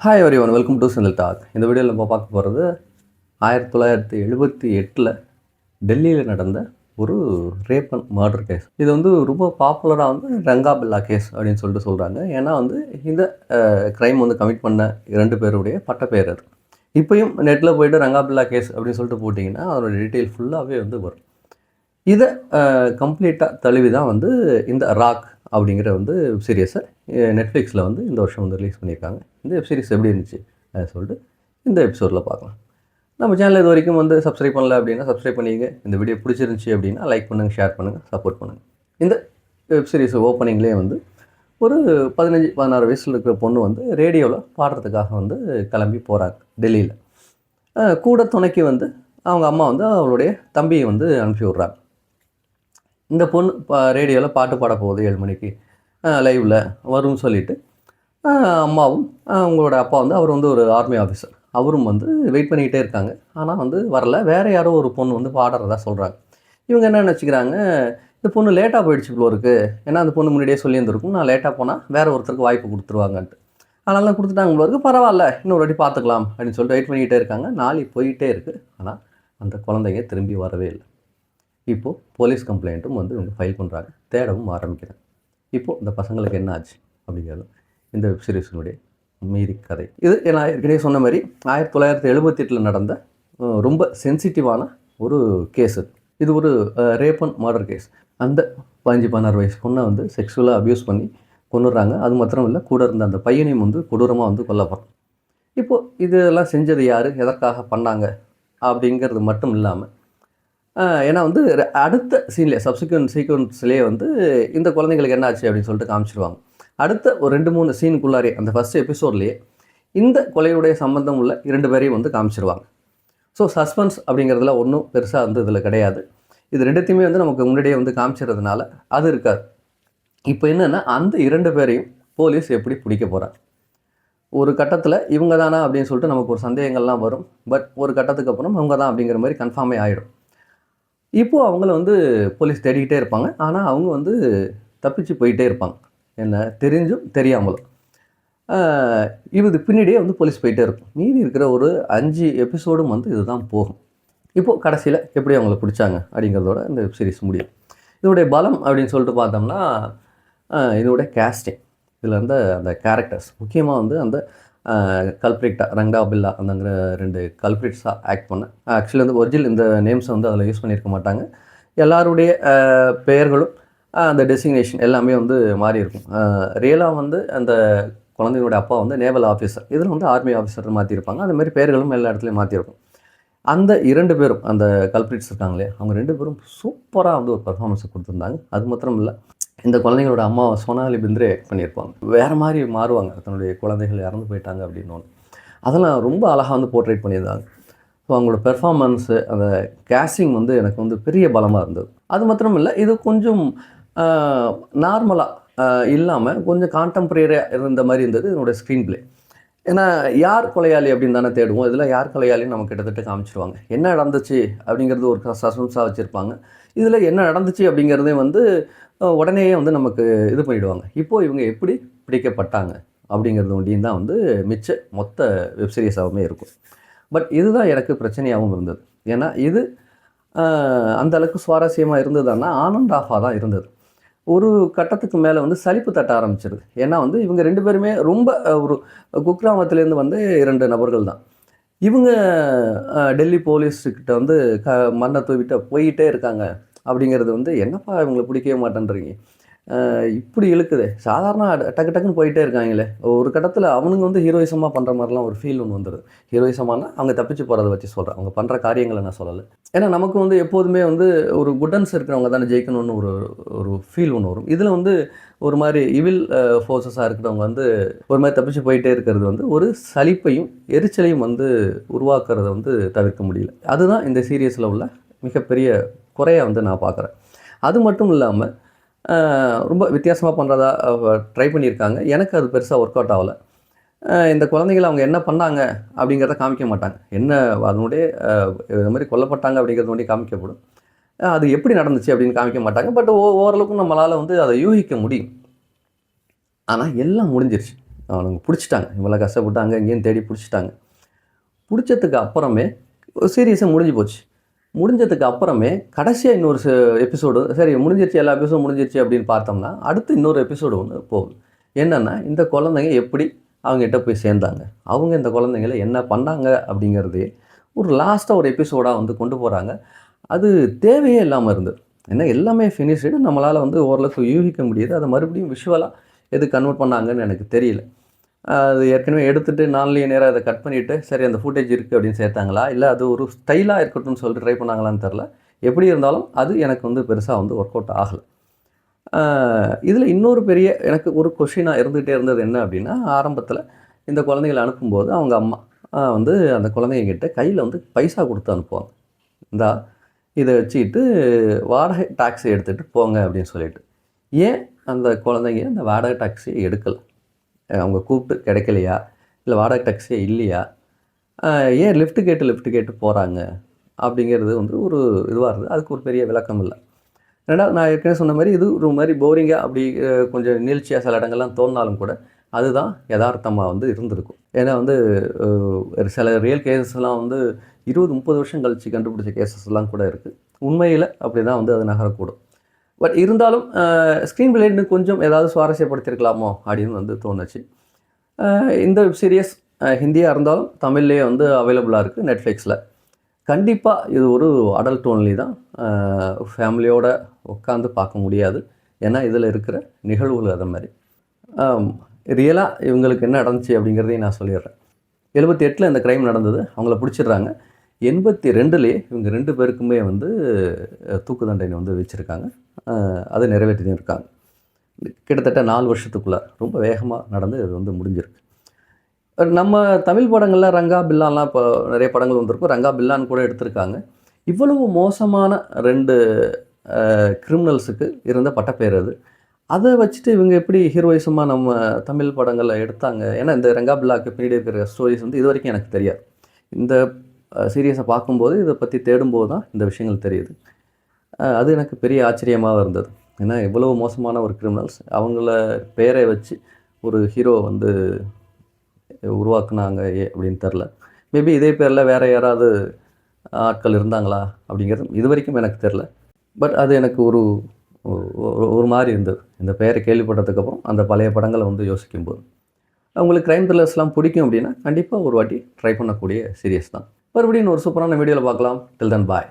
Hi everyone, welcome to Senthil talk. இந்த வீடியோவில் நம்ம பார்க்க போகிறது 1978 டெல்லியில் நடந்த ஒரு ரேப் அண்ட் மர்டர் கேஸ். இது ரொம்ப பாப்புலராக ரங்கா பில்லா கேஸ் அப்படின்னு சொல்கிறாங்க. ஏன்னா இந்த க்ரைம் கமிட் பண்ண 2 பேருடைய பட்ட பேர் அது. இப்போயும் நெட்டில் போய்ட்டு ரங்கா பில்லா கேஸ் அப்படின்னு போட்டிங்கன்னா அதோட டீட்டெயில் ஃபுல்லாகவே வரும். இதை கம்ப்ளீட்டாக தழுவி தான் இந்த ராக் அப்படிங்கிற வெப் சீரிஸை நெட்ஃப்ளிக்ஸில் இந்த வருஷம் ரிலீஸ் பண்ணியிருக்காங்க. இந்த வெப் சீரிஸ் எப்படி இருந்துச்சு அப்படின்னு சொல்லிட்டு இந்த எபிசோடில் பார்க்கலாம். நம்ம சேனல் இது வரைக்கும் சப்ஸ்கிரைப் பண்ணல அப்படின்னா சப்ஸ்கிரைப் பண்ணிங்க. இந்த வீடியோ பிடிச்சிருந்துச்சி அப்படின்னா லைக் பண்ணுங்கள், ஷேர் பண்ணுங்கள், சப்போர்ட் பண்ணுங்கள். இந்த வெப் சீரிஸ் ஓப்பனிங்லேயே ஒரு 15-16 வயசில் இருக்கிற பொண்ணு ரேடியோவில் பாடுறதுக்காக கிளம்பி போகிறாங்க டெல்லியில். கூட துணைக்கு அவங்க அம்மா அவளுடைய தம்பியை அனுப்பி விட்றாங்க. இந்த பொண்ணு ரேடியோவில் பாட்டு பாட போகுது 7 மணிக்கு லைவில் வரும்னு சொல்லிவிட்டு அம்மாவும் அவங்களோட அப்பா அவர் ஒரு ஆர்மி ஆஃபீஸர், அவரும் வெயிட் பண்ணிக்கிட்டே இருக்காங்க. ஆனால் வரல. வேறு யாரோ ஒரு பொண்ணு பாடுறதா சொல்கிறாங்க. இவங்க என்ன நினச்சிக்கிறாங்க, இந்த பொண்ணு லேட்டாக போயிடுச்சு இவ்வளோ இருக்குது, ஏன்னா அந்த பொண்ணு முன்னாடியே சொல்லியிருந்துருக்கும் நான் லேட்டாக போனால் வேறு ஒருத்தருக்கு வாய்ப்பு கொடுத்துருவாங்கன்ட்டு. அதனால கொடுத்துட்டாங்க இவ்வளோ இருக்குது, பரவாயில்ல இன்னொரு வாட்டி பார்த்துக்கலாம் அப்படின்னு சொல்லிட்டு வெயிட் பண்ணிக்கிட்டே இருக்காங்க. நாளை போயிட்டே இருக்குது. ஆனால் அந்த குழந்தைங்க திரும்பி வரவே இல்லை. இப்போது போலீஸ் கம்ப்ளைண்ட்டும் இவங்க ஃபைல் பண்ணுறாங்க, தேடவும் ஆரம்பிக்கிறாங்க. இப்போது இந்த பசங்களுக்கு என்ன ஆச்சு அப்படிங்கிறது இந்த வெப் சீரிஸினுடைய மீறி கதை. இது நான் ஏற்கனவே சொன்ன மாதிரி 1978 நடந்த ரொம்ப சென்சிட்டிவான ஒரு கேஸ். இது ஒரு ரேப் அண்ட் மர்டர் கேஸ். அந்த 15-16 வயசு பொண்ணை செக்ஷுவலாக அப்யூஸ் பண்ணி கொண்டுடுறாங்க. அது மாத்திரம் இல்லை, கூட இருந்த அந்த பையனையும் கொடூரமாக கொல்லப்படுறோம். இப்போது இதெல்லாம் செஞ்சது யார், எதற்காக பண்ணாங்க அப்படிங்கிறது மட்டும் இல்லாமல், ஏன்னா அடுத்த சீன்லேயே சப்சிக்வெண்ட் சீக்வன்ஸ்லேயே இந்த குழந்தைங்களுக்கு என்ன ஆச்சு அப்படின்னு சொல்லிட்டு காமிச்சிருவாங்க. அடுத்த ஒரு 2-3 சீனுக்குள்ளாரே அந்த ஃபஸ்ட் எபிசோட்லேயே இந்த கொலையுடைய சம்பந்தம் உள்ள 2 பேரையும் காமிச்சிருவாங்க. ஸோ சஸ்பென்ஸ் அப்படிங்கிறதுல ஒன்றும் பெருசாக இதில் கிடையாது. இது 2த்தையுமே நமக்கு முன்னாடியே காமிச்சிறதுனால அது இருக்காது. இப்போ என்னென்னா, அந்த 2 பேரையும் போலீஸ் எப்படி பிடிக்க போகிறார். ஒரு கட்டத்தில் இவங்க தானா அப்படின்னு சொல்லிட்டு நமக்கு ஒரு சந்தேகங்கள்லாம் வரும். பட் ஒரு கட்டத்துக்கு அப்புறம் அவங்க தான் அப்படிங்கிற மாதிரி கன்ஃபார்மே ஆகிடும். இப்போது அவங்கள போலீஸ் தேடிக்கிட்டே இருப்பாங்க. ஆனால் அவங்க தப்பிச்சு போயிட்டே இருப்பாங்க, என்ன தெரிஞ்சும் தெரியாமலும். இது பின்னாடியே போலீஸ் போயிட்டே இருக்கும். மீதி இருக்கிற ஒரு 5 எபிசோடும் இதுதான் போகும். இப்போது கடைசியில் எப்படி அவங்கள பிடிச்சாங்க அப்படிங்கிறதோட இந்த வெப் சீரிஸ் முடியும். இதோடைய பலம் அப்படின்னு சொல்லிட்டு பார்த்தோம்னா, இதோடைய கேஸ்டிங், இதில் அந்த கேரக்டர்ஸ், முக்கியமாக அந்த கல்ப்ரிக்டா ரங்கா பில்லா அந்தங்கிற 2 கல்ப்ரிட்ஸாக ஆக்ட் பண்ண. ஆக்சுவலி ஒரிஜினல் இந்த நேம்ஸை அதில் யூஸ் பண்ணியிருக்க மாட்டாங்க. எல்லாருடைய பெயர்களும் அந்த டெசிக்னேஷன் எல்லாமே மாறி இருக்கும். ரியலாக அந்த குழந்தையோட அப்பா நேவல் ஆஃபீஸர், இதில் ஆர்மி ஆஃபீஸர் மாற்றிருப்பாங்க. அந்த மாதிரி பெயர்களும் எல்லா இடத்துலையும் மாற்றிருக்கும். அந்த 2 பேரும் அந்த கல்ப்ரிட்ஸ் இருக்காங்களே, அவங்க 2 பேரும் சூப்பராக ஒரு பர்ஃபார்மன்ஸை கொடுத்துருந்தாங்க. அது மாத்திரம் இல்லை, இந்த குழந்தைங்களோட அம்மா சோனாலி பிந்த்ரே ஆக்ட் பண்ணியிருப்பாங்க. வேறு மாதிரி மாறுவாங்க தன்னுடைய குழந்தைகள் இறந்து போயிட்டாங்க அப்படின்னு ஒன்று. அதெல்லாம் ரொம்ப அழகாக போர்ட்ரேட் பண்ணியிருந்தாங்க. ஸோ அவங்களோட பெர்ஃபார்மன்ஸு, அந்த கேஸ்டிங் எனக்கு பெரிய பலமாக இருந்தது. அது மாத்திரம் இல்லை, இது கொஞ்சம் நார்மலாக இல்லாமல் கொஞ்சம் கான்டெம்ப்ரரியாக இருந்த மாதிரி இருந்தது என்னோடய ஸ்க்ரீன் ப்ளே. ஏன்னா யார் கொலையாளி அப்படின்னு தானே தேடுவோம். இதில் யார் கொலையாளின்னு நம்ம கிட்டத்தட்ட காமிச்சிருவாங்க. என்ன நடந்துச்சு அப்படிங்கிறது ஒரு சஸ்பென்ஸாக வச்சுருப்பாங்க. இதில் என்ன நடந்துச்சு அப்படிங்கிறதே உடனேயே நமக்கு இது பண்ணிவிடுவாங்க. இப்போது இவங்க எப்படி பிடிக்கப்பட்டாங்க அப்படிங்கிறது ஒன்றியும் தான் மிச்ச மொத்த வெப் சீரிஸாகவுமே இருக்கும். பட் இதுதான் எனக்கு பிரச்சனையாகவும் இருந்தது. ஏன்னா இது அந்த அளவுக்கு சுவாரஸ்யமாக இருந்ததுன்னா ஆன் அண்ட் ஆஃபாக தான் இருந்தது. ஒரு கட்டத்துக்கு மேலே சலிப்பு தட்ட ஆரம்பிச்சிருது. ஏன்னா இவங்க 2 பேருமே ரொம்ப ஒரு குக்கிராமத்துலேருந்து 2 நபர்கள் தான். இவங்க டெல்லி போலீஸ்கிட்ட மண்ணை தூவிட்டு போயிட்டே இருக்காங்க. அப்படிங்கிறது என்னப்பா இவங்களை பிடிக்கவே மாட்டேன்றீங்க, இப்படி இழுக்குது, சாதாரண டக்கு டக்குன்னு போயிட்டே இருக்காங்களே. ஒரு கட்டத்தில் அவனுங்க ஹீரோயிசமாக பண்ணுற மாதிரிலாம் ஒரு ஃபீல் ஒன்று வந்துடுது. ஹீரோயிசமானா அவங்க தப்பிச்சு போகிறத வச்சு சொல்கிறேன், அவங்க பண்ணுற காரியங்களை நான் சொல்லலை. ஏன்னா நமக்கு எப்போதுமே ஒரு குட்டன்ஸ் இருக்கிறவங்க தானே ஜெயிக்கணும்னு ஒரு ஃபீல் ஒன்று வரும். இதில் ஒரு மாதிரி இவில் ஃபோர்ஸஸாக இருக்கிறவங்க ஒரு மாதிரி தப்பிச்சு போயிட்டே இருக்கிறது ஒரு சலிப்பையும் எரிச்சலையும் உருவாக்குறத தவிர்க்க முடியல. அதுதான் இந்த சீரியஸில் உள்ள மிகப்பெரிய குறையாக நான் பார்க்குறேன். அது மட்டும் இல்லாமல் ரொம்ப வித்தியாசமாக பண்ணுறதா ட்ரை பண்ணியிருக்காங்க. எனக்கு அது பெருசாக ஒர்க் அவுட் ஆகலை. இந்த குழந்தைகளை அவங்க என்ன பண்ணாங்க அப்படிங்கிறத காமிக்க மாட்டாங்க. என்ன அதனுடைய இது மாதிரி கொல்லப்பட்டாங்க அப்படிங்கிறது ஒன்றே காமிக்கப்படும். அது எப்படி நடந்துச்சு அப்படின்னு காமிக்க மாட்டாங்க. பட் ஓரளவுக்கு நம்மளால் அதை யூகிக்க முடியும். ஆனால் எல்லாம் முடிஞ்சிருச்சு. அவனுங்க பிடிச்சிட்டாங்க. இவ்வளோ கஷ்டப்பட்டு அங்கே இங்கேயும் தேடி பிடிச்சிட்டாங்க. பிடிச்சதுக்கு அப்புறமே சீரிஸே முடிஞ்சு போச்சு. முடிஞ்சதுக்கு அப்புறமே கடைசியா இன்னொரு எபிசோடு சரி முடிஞ்சிருச்சு, எல்லா எபிசோடும் முடிஞ்சிருச்சு அப்படின்னு பார்த்தோம்னா, அடுத்து இன்னொரு எபிசோடு ஒண்ணு போகுது. என்னன்னா, இந்த குழந்தைங்க எப்படி அவங்ககிட்ட போய் சேர்ந்தாங்க? அவங்க இந்த குழந்தைங்கள என்ன பண்ணாங்க? அப்படிங்கிறதையே ஒரு லாஸ்ட்டா ஒரு எபிசோடா வந்து கொண்டு போறாங்க. அது தேவையே இல்லாம இருந்தது. ஏன்னா எல்லாமே ஃபினிஷ்டு. நம்மளால வந்து ஓரளவுக்கு யூகிக்க முடியுது. அத மறுபடியும் விஷுவலா எதுக்கு கன்வெர்ட் பண்ணாங்கன்னு எனக்கு தெரியல. அது ஏற்கனவே எடுத்துட்டு நான்லயே நேரா அத கட் பண்ணிட்டு, சரி அந்த ஃபுட்டேஜ் இருக்கு அப்படின்னு சேர்த்தாங்களா? இல்ல அது ஒரு ஸ்டைலா இருக்கட்டும்னு சொல்லிட்டு ட்ரை பண்ணாங்களான்னு தெரியல. எப்படி இருந்தாலும் அது எனக்கு வந்து பெருசா வந்து ஒர்க் அவுட் ஆகல. ஆ இதில இன்னொரு பெரிய எனக்கு ஒரு கொஸ்டினா இருந்துகிட்டே இருந்தது என்ன அப்படின்னா, ஆரம்பத்தில இந்த குழந்தைகள அனுப்பும்போது அவங்க அம்மா வந்து அந்த குழந்தைங்ககிட்ட கையில வந்து பைசா குடுத்து அனுப்புவாங்க. இந்தா இத வச்சுக்கிட்டு வாடகை டாக்ஸி எடுத்துட்டு போங்க அப்படின்னு சொல்லிட்டு. ஏன் அந்த குழந்தைங்க அந்த வாடகை டாக்ஸிய எடுக்கல? அவங்க கூப்பிட்டு கிடைக்கலையா? இல்ல வாடகை டாக்ஸியே இல்லையா? அ ஏன் லிஃப்ட் கேட்டு போறாங்க? அப்படிங்கிறது வந்து ஒரு இதுவா இருந்தது. அதுக்கு ஒரு பெரிய விளக்கம் இல்ல. 2வது நான் ஏற்கனவே சொன்ன மாரி இது ஒரு மாரி போரிங்கா அப்படி கொஞ்சம் நீள்ச்சியா சில இடங்கள்லாம் தோணுனாலும் கூட, அதுதான் எதார்த்தமா வந்து இருந்திருக்கும். ஏன்னா வந்து அ ஒரு சில ரியல் கேஸஸ்லாம் வந்து 20, 30 வருஷம் கழிச்சு கண்டுபிடிச்ச கேஸஸ்லாம் கூட இருக்கு. உண்மையில அப்படிதான் வந்து அது நகரக்கூடும். பட் இருந்தாலும் ஸ்க்ரீன் பிளே இன்னும் கொஞ்சம் ஏதாவது சுவாரஸ்யப்படுத்தியிருக்கலாமோ அப்படின்னு வந்து தோணுச்சு. இந்த வெப் சீரிஸ் ஹிந்தியா இருந்தாலும் தமிழ்லயே வந்து அவைலபிளா இருக்கு Netflixல. கண்டிப்பா இது ஒரு அடல்ட் ஒன்லி தான். ஃபேமிலியோட உட்காந்து பார்க்க முடியாது. ஏன்னா, இதில இருக்கிற நிகழ்வுகள் அது மாரி. ஆம் ரியலா இவங்களுக்கு என்ன நடந்துச்சு அப்படிங்கிறதையும் நான் சொல்லிடுறேன். 78ல இந்த கிரைம் நடந்தது. அவங்கள பிடிச்சிடுறாங்க. 82லயே இவங்க 2 பேருக்குமே வந்து தூக்கு தண்டனை வந்து விதிச்சிருக்காங்க. அத நிறைவேற்றியும் இருக்காங்க. கிட்டத்தட்ட 4 வருஷத்துக்குள்ள ரொம்ப வேகமா நடந்து இது வந்து முடிஞ்சிருக்கு. நம்ம தமிழ் படங்கள்ல ரங்கா, பில்லான்லாம் இப்போ நெறைய படங்கள் வந்திருக்கும். ரங்கா, பில்லான் கூட எடுத்திருக்காங்க. இவ்வளவு மோசமான 2 கிரிமினல்ஸுக்கு இருந்த பட்டப்பேர் அது. அத வச்சுட்டு இவங்க எப்படி ஹீரோயிசமா நம்ம தமிழ் படங்கள்ல எடுத்தாங்க. ஏன்னா இந்த ரங்கா, பில்லாக்கு பின்னாடி இருக்கிற ஸ்டோரீஸ் வந்து இதுவரைக்கும் எனக்கு தெரியாது. இந்த சீரியஸ பார்க்கும்போது, இத பத்தி தேடும்போது தான் இந்த விஷயங்கள் தெரியுது. அது எனக்கு பெரிய ஆச்சரியமாவும் இருந்தது. ஏன்னா இவ்வளவு மோசமான ஒரு கிரிமினல்ஸ் அவங்கள பேரை வச்சு ஒரு ஹீரோ வந்து உருவாக்குனாங்க அப்படின்னு தெரில. மேபி இதே பேர்ல வேற யாராவது ஆட்கள் இருந்தாங்களா? அப்படிங்கிறது இதுவரைக்கும் எனக்கு தெரில. பட் அது எனக்கு ஒரு ஒரு மாரி இருந்தது. இந்த பெயர கேள்விப்பட்டதுக்கப்புறம் அந்த பழைய படங்கள வந்து யோசிக்கும்போது. உங்களுக்கு கிரைம் த்ரில்லர்ஸ்லாம் பிடிக்கும் அப்படின்னா, கண்டிப்பா ஒரு வாட்டி ட்ரை பண்ணக்கூடிய சீரிஸ் தான். மறுபடியும் ஒரு சூப்பரான வீடியோல பார்க்கலாம். டில் தென் பாய்.